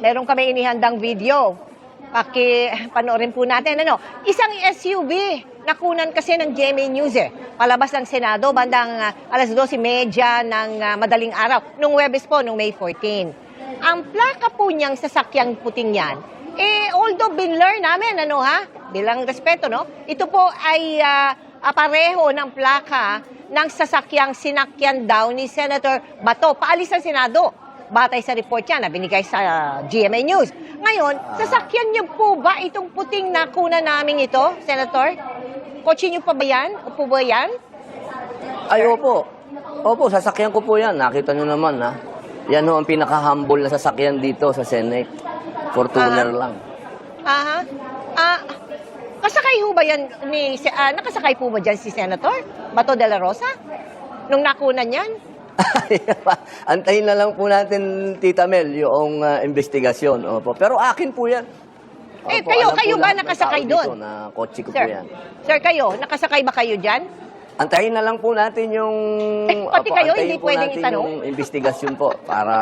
meron kami inihandang video. Panoorin po natin. Isang SUV, nakunan kasi ng GMA News palabas ng Senado, bandang alas 12:30 ng madaling araw, nung Huwebes po, nung May 14. Ang plaka po niyang sasakyang puting yan, although binlur namin, bilang respeto, ito po ay pareho ng plaka ng sasakyang sinakyan daw ni Senator Bato, paalis ng Senado. Batay sa report yan na binigay sa GMA News. Ngayon, sasakyan niyo po ba itong puting nakuna namin ito, Senator? Kotse niyo pa ba yan? Upo ba yan? Ay, opo. Opo, sasakyan ko po yan. Nakita nyo naman, ha? Yan ho ang pinaka-humble na sasakyan dito sa Senate. Fortuner lang. Kasakay ho ba yan nakasakay po ba dyan si Senator Bato de la Rosa? Nung nakunan yan? Antayin na lang po natin, Tita Mel, yung investigasyon. Opo. Pero akin po yan. Opo, kayo ba nakasakay doon? Na kotse ko Sir, po yan. Sir, kayo, nakasakay ba kayo dyan? Antayin na lang po natin yung... Pati kayo, antayin hindi po pwedeng natin itanong? yung investigasyon po para